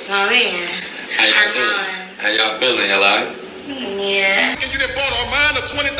My man. How y'all doing? How y'all feeling? Y'all alright? Yeah. And you done bought Armon a $20,000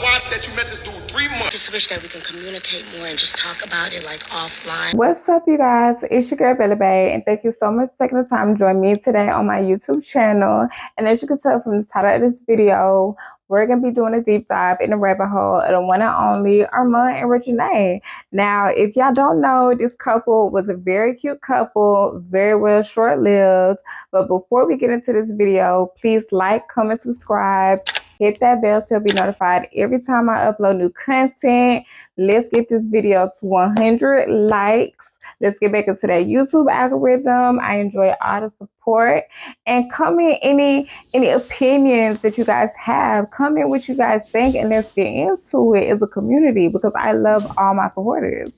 watch that you met this dude 3 months. Just wish that we can communicate more and just talk about it like offline. What's up, you guys? It's your girl Billy Bae, and thank you so much for taking the time to join me today on my YouTube channel. And as you can tell from the title of this video, we're gonna be doing a deep dive in the rabbit hole of the one and only Armon and Reginae. Now, if y'all don't know, this couple was a very cute couple, very well short-lived. But before we get into this video, please like, comment, subscribe, hit that bell to be notified every time I upload new content. Let's get this video to 100 likes. Let's get back into that YouTube algorithm. I enjoy all the support. And comment any opinions that you guys have. Comment what you guys think, and let's get into it as a community, because I love all my supporters.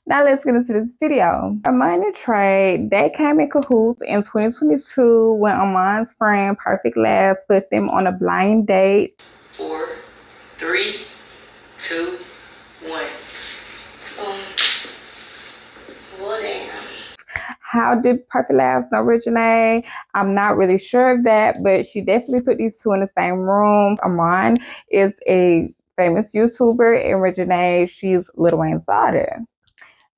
Now let's get into this video. Armon and Trey, they came in cahoots in 2022 when Armon's friend Perfect Labs put them on a blind date. 4, 3, 2, 1. Well, damn. How did Perfect Labs know Reginae? I'm not really sure of that, but she definitely put these two in the same room. Armon is a famous YouTuber, and Reginae, she's Lil Wayne's daughter.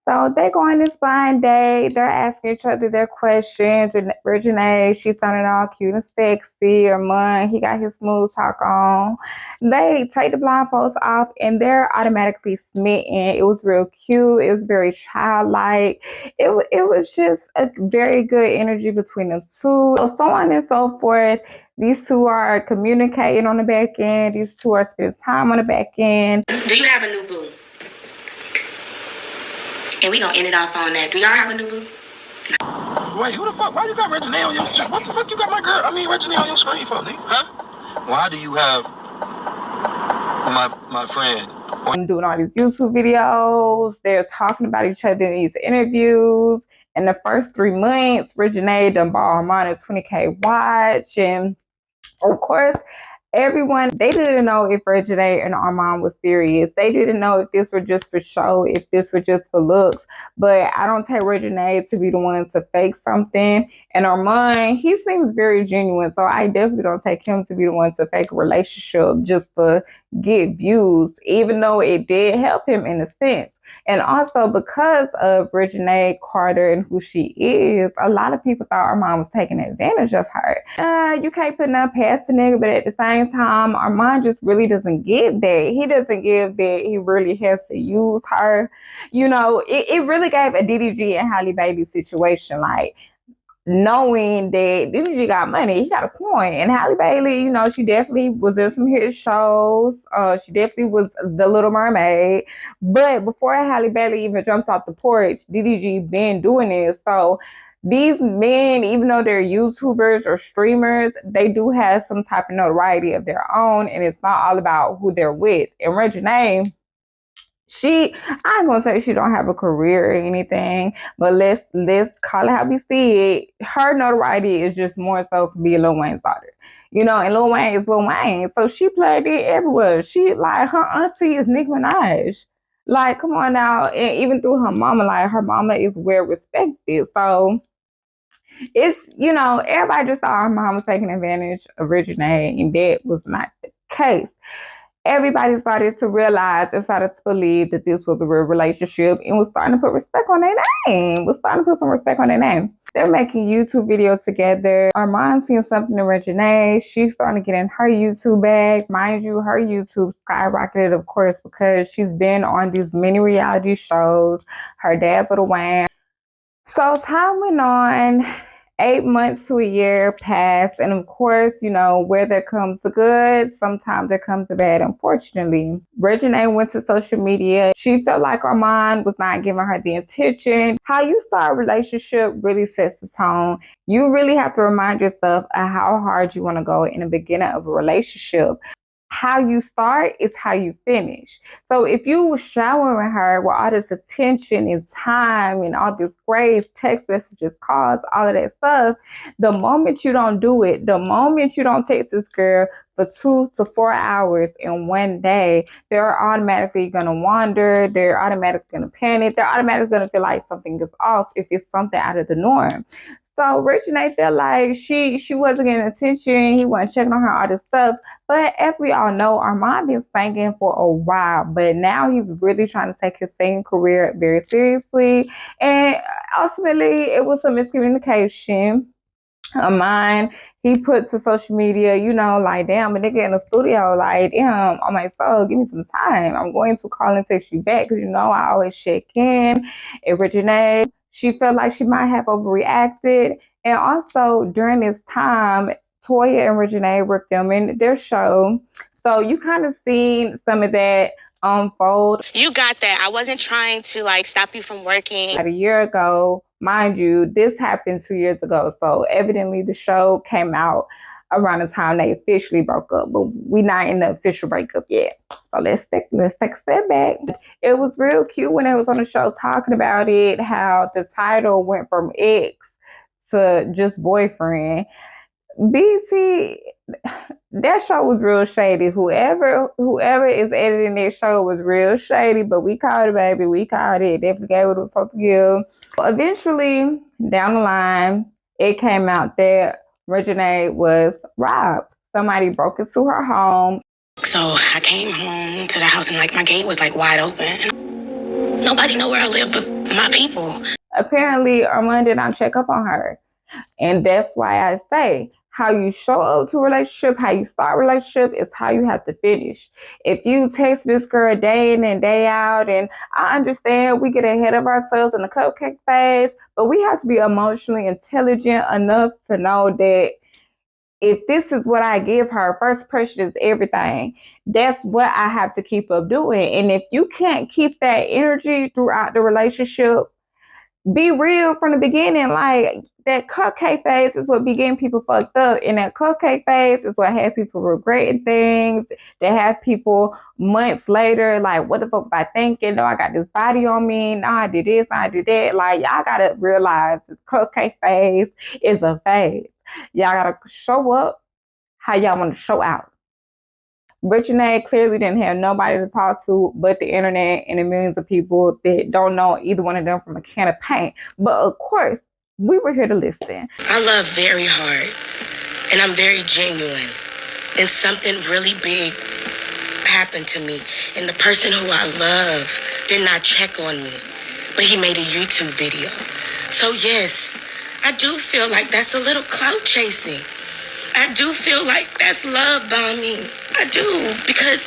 So they go on this blind date. They're asking each other their questions. And Reginae, she's sounding all cute and sexy. Armon, he got his smooth talk on. They take the blindfolds off, and they're automatically smitten. It was real cute. It was very childlike. It was just a very good energy between the two. So on and so forth. These two are communicating on the back end. These two are spending time on the back end. Do you have a new boo? And we gonna end it off on that. Do y'all have a new boo? Wait, who the fuck? Why you got Reginae on your screen? What the fuck you got Reginae on your screen for, nigga? Huh? Why do you have my friend? And doing all these YouTube videos, they're talking about each other in these interviews. In the first 3 months, Reginae done bought Armon a 20K watch, and of course, everyone, they didn't know if Reginae and Armon was serious. They didn't know if this were just for show, if this were just for looks. But I don't take Reginae to be the one to fake something. And Armon, he seems very genuine. So I definitely don't take him to be the one to fake a relationship just to get views, even though it did help him in a sense. And also, because of Reginae Carter and who she is, a lot of people thought Armon was taking advantage of her. You can't put nothing past the nigga, but at the same time, Armon just really doesn't give that. He doesn't give that he really has to use her. You know, it really gave a DDG and Halle Bailey situation, like, knowing that DDG got money, he got a coin. And Halle Bailey, you know, she definitely was in some hit shows. She definitely was the Little Mermaid. But before Halle Bailey even jumped off the porch, DDG been doing this. So these men, even though they're YouTubers or streamers, they do have some type of notoriety of their own, and it's not all about who they're with. And Reginae, I ain't gonna say she don't have a career or anything, but let's call it how we see it. Her notoriety is just more so for being Lil Wayne's daughter. You know, and Lil Wayne is Lil Wayne. So she played it everywhere. She, like, her auntie is Nicki Minaj. Like, come on now. And even through her mama, like, her mama is well respected. So it's, you know, everybody just thought her mom was taking advantage of Reginae, and that was not the case. Everybody started to realize and started to believe that this was a real relationship, and was starting to put respect on their name. Was starting to put some respect on their name. They're making YouTube videos together. Armon seeing something in Reginae. She's starting to get in her YouTube bag. Mind you, her YouTube skyrocketed, of course, because she's been on these many reality shows. Her dad's Lil Wayne. So time went on. 8 months to a year passed, and of course, you know, where there comes the good, sometimes there comes the bad, unfortunately. Reginae went to social media. She felt like Armon was not giving her the attention. How you start a relationship really sets the tone. You really have to remind yourself of how hard you want to go in the beginning of a relationship. how you start is how you finish. So if you showering her with all this attention and time and all this grace, text messages, calls, all of that stuff, the moment you don't do it, the moment you don't text this girl for 2 to 4 hours in one day, they're automatically going to wander. They're automatically going to panic. They're automatically going to feel like something is off if it's something out of the norm. So Reginae felt like she wasn't getting attention. He wasn't checking on her, all this stuff. But as we all know, Armon been singing for a while, but now he's really trying to take his singing career very seriously. And ultimately, it was a miscommunication of mine. He put to social media, like, damn, a nigga in the studio, like, damn, on my soul, give me some time. I'm going to call and text you back because I always check in. And Reginae, she felt like she might have overreacted. And also during this time, Toya and Reginae were filming their show. So you kind of seen some of that unfold. You got that. I wasn't trying to stop you from working. About a year ago, mind you, this happened 2 years ago. So evidently the show came out around the time they officially broke up, but we not in the official breakup yet. So let's take a step back. It was real cute when they was on the show talking about it, how the title went from ex to just boyfriend. BT, that show was real shady. Whoever is editing that show was real shady, but we caught it, baby. We caught it. Definitely gave what it was supposed to give. Eventually, down the line, it came out that Reginae was robbed. Somebody broke into her home. So I came home to the house and my gate was wide open. Nobody know where I live but my people. Apparently, Armon did not check up on her. And that's why I say how you show up to a relationship, how you start a relationship is how you have to finish. If you text this girl day in and day out, and I understand we get ahead of ourselves in the cupcake phase, but we have to be emotionally intelligent enough to know that if this is what I give her, first impression is everything. That's what I have to keep up doing. And if you can't keep that energy throughout the relationship, be real from the beginning. Like, that cupcake phase is what be getting people fucked up. And that cupcake phase is what have people regretting things. They have people months later, like, what the fuck am I thinking? No, I got this body on me. No, I did this, no, I did that. Like, y'all gotta realize this cupcake phase is a phase. Y'all gotta show up how y'all want to show out. Reginae clearly didn't have nobody to talk to but the internet and the millions of people that don't know either one of them from a can of paint. But of course, we were here to listen. I love very hard, and I'm very genuine. And something really big happened to me, and the person who I love did not check on me, but he made a YouTube video. So yes, I do feel like that's a little clout chasing. I do feel like that's love bombing. I do, because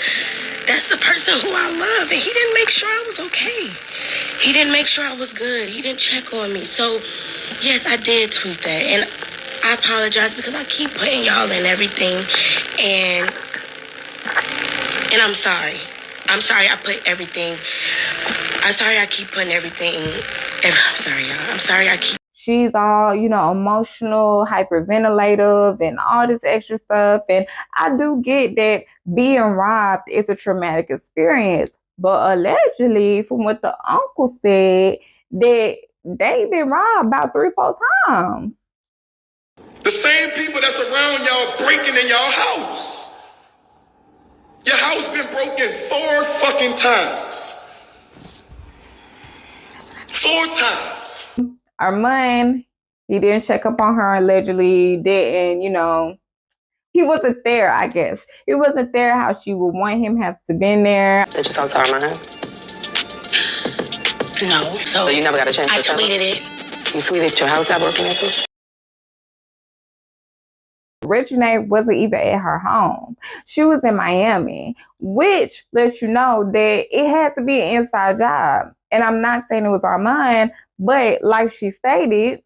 that's the person who I love, and he didn't make sure I was okay. He didn't make sure I was good. He didn't check on me. So yes, I did tweet that, and I apologize because I keep putting y'all in everything, and I'm sorry. I'm sorry I put everything. I'm sorry I keep putting everything. I'm sorry, y'all. I'm sorry I keep. She's all, emotional, hyperventilative, and all this extra stuff. And I do get that being robbed is a traumatic experience. But allegedly, from what the uncle said, that they've been robbed about 3-4 times. The same people that's around y'all breaking in y'all house. Your house been broken 4 fucking times. 4 times. Armon, he didn't check up on her, allegedly didn't, he wasn't there, I guess. He wasn't there how she would want him have to been there. Did you talk to Armon? No. So you never got a chance to tell him? I tweeted it. You tweeted your house got broken into? Reginae wasn't even at her home. She was in Miami, which lets you know that it had to be an inside job. And I'm not saying it was Armon, but like she stated,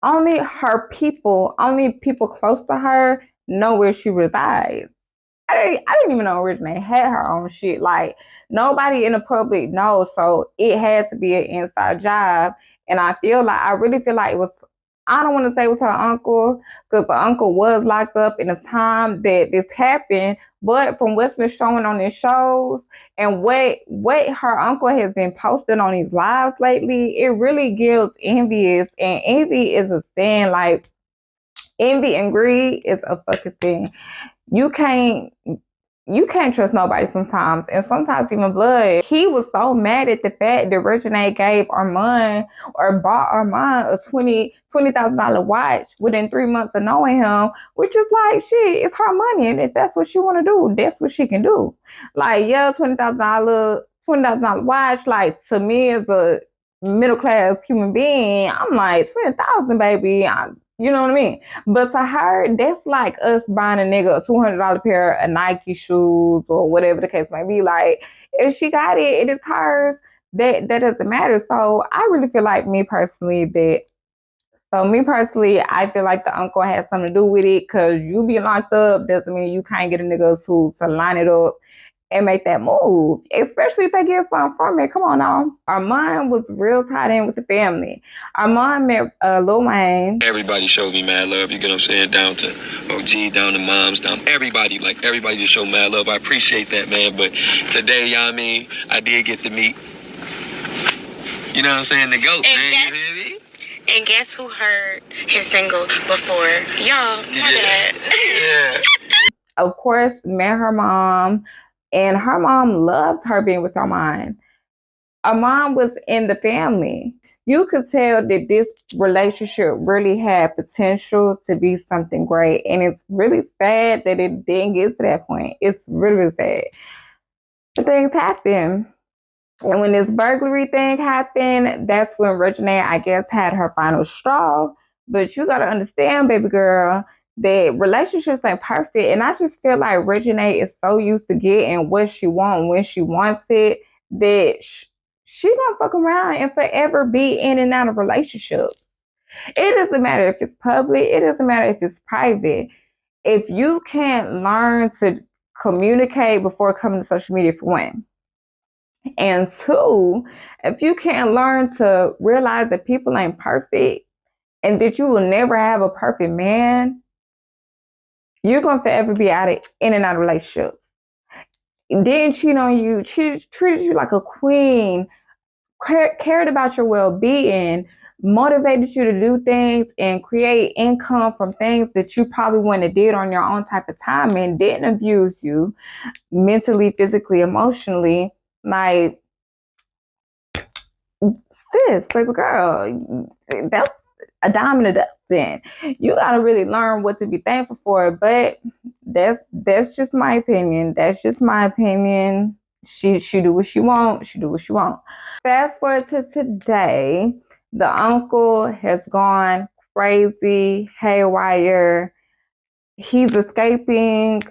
only people close to her know where she resides. I didn't even know Reginae had her own shit. Like, nobody in the public knows, so it had to be an inside job. And I really feel like it was I don't want to say it was her uncle because the uncle was locked up in the time that this happened. But from what's been showing on his shows and what her uncle has been posting on his lives lately, it really gives envious. And envy is a thing. Like envy and greed is a fucking thing. You can't you can't trust nobody sometimes, and sometimes even blood. He was so mad at the fact that Reginae gave Armon or bought Armon a $20,000 watch within 3 months of knowing him, which is like shit, it's her money, and if that's what she wanna do, that's what she can do. Like, yeah, $20,000 watch, like to me as a middle class human being, I'm like 20,000, baby. You know what I mean? But to her, that's like us buying a nigga a $200 pair of Nike shoes or whatever the case may be. Like, if she got it, it is hers. That doesn't matter. So I really feel like I feel like the uncle has something to do with it because you being locked up doesn't mean you can't get a nigga to line it up and make that move, especially if they get something from it. Come on now. Armon was real tied in with the family. Armon met Lil Wayne. Everybody showed me mad love. You get what I'm saying? Down to OG, down to moms, down everybody. Like everybody just showed mad love. I appreciate that, man. But today, you know what I mean, I did get to meet. You know what I'm saying? The goat, man. You hear me? And guess who heard his single before? Y'all, my dad. Yeah. Of course, met her mom, and her mom loved her being with Armon. Armon was in the family. You could tell that this relationship really had potential to be something great, and it's really sad that it didn't get to that point. It's really sad. But things happen. And when this burglary thing happened, that's when Reginae, I guess, had her final straw. But you gotta understand, baby girl, that relationships ain't perfect. And I just feel like Reginae is so used to getting what she wants when she wants it that she gonna fuck around and forever be in and out of relationships. It doesn't matter if it's public. It doesn't matter if it's private. If you can't learn to communicate before coming to social media, for one, and two, if you can't learn to realize that people ain't perfect and that you will never have a perfect man, you're going to forever be in and out of relationships. Didn't cheat on you, treated you like a queen, cared about your well-being, motivated you to do things and create income from things that you probably wouldn't have did on your own type of time, and didn't abuse you mentally, physically, emotionally. Like, sis, baby girl, that's a dime in a dozen. You gotta really learn what to be thankful for. But that's just my opinion. That's just my opinion. She do what she want. She do what she want. Fast forward to today, the uncle has gone crazy, haywire. He's escaping.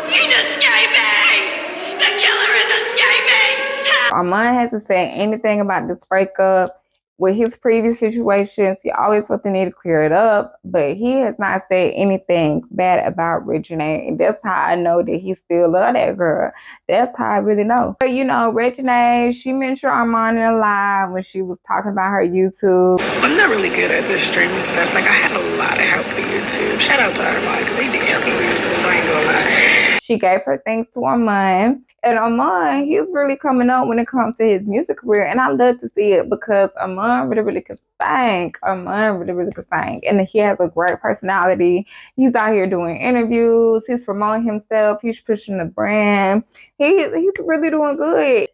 He's escaping! The killer is escaping! Armon hasn't said anything about this breakup. With his previous situations, he always felt the need to clear it up, but he has not said anything bad about Reginae, and that's how I know that he still love that girl. That's how I really know. But you know, Reginae, she mentioned Armon in a live when she was talking about her YouTube. I'm not really good at this streaming stuff. Like, I had a lot of help with YouTube. Shout out to Armon, because he did help me with YouTube. I ain't gonna lie. She gave her thanks to Armon. And Armon, he's really coming up when it comes to his music career. And I love to see it because Armon really can sing. Armon really can sing. And he has a great personality. He's out here doing interviews. He's promoting himself. He's pushing the brand. He's really doing good.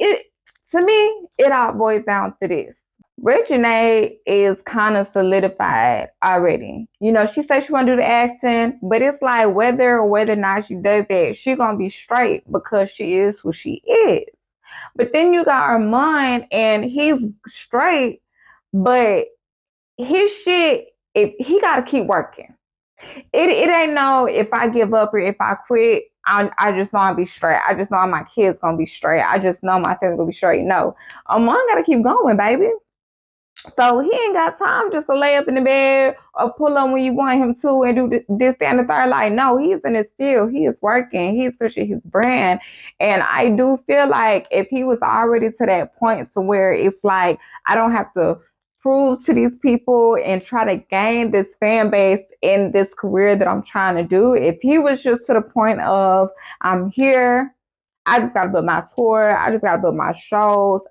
To me, it all boils down to this. Reginae is kind of solidified already. You know, she said she want to do the acting, but it's like whether or not she does that, she gonna be straight because she is who she is. But then you got Armon, and he's straight, but his shit, he gotta keep working. It ain't no if I give up or if I quit, I just know I'll be straight. I just know my kids gonna be straight. I just know my family gonna be straight. No, Armon gotta keep going, baby. So he ain't got time just to lay up in the bed or pull on when you want him to and do this, that, and the third. Like, no, he's in his field. He is working. He's pushing his brand. And I do feel like if he was already to that point to where it's like, I don't have to prove to these people and try to gain this fan base in this career that I'm trying to do. If he was just to the point of, I'm here, I just got to build my tour, I just got to build my shows,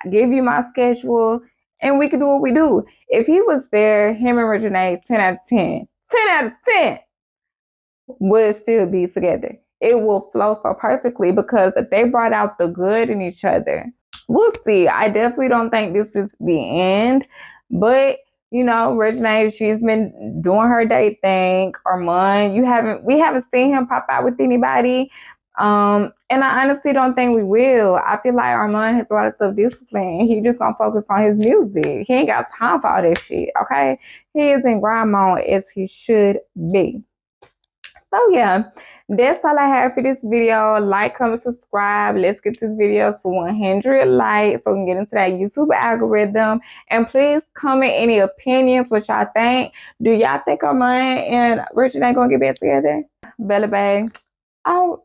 I give you my schedule, and we can do what we do. If he was there, him and Reginae, 10 out of 10, 10 out of 10 would still be together. It will flow so perfectly because they brought out the good in each other. We'll see. I definitely don't think this is the end, but you know, Reginae, she's been doing her day thing. Armon, we haven't seen him pop out with anybody. And I honestly don't think we will. I feel like Armon has a lot of self-discipline. He just gonna focus on his music. He ain't got time for all that shit, okay? He is in grind mode as he should be. So yeah, that's all I have for this video. Like, comment, subscribe. Let's get this video to 100 likes so we can get into that YouTube algorithm. And please comment any opinions, what y'all think. Do y'all think Armon and Reginae gonna get back together? Bella Bay, out.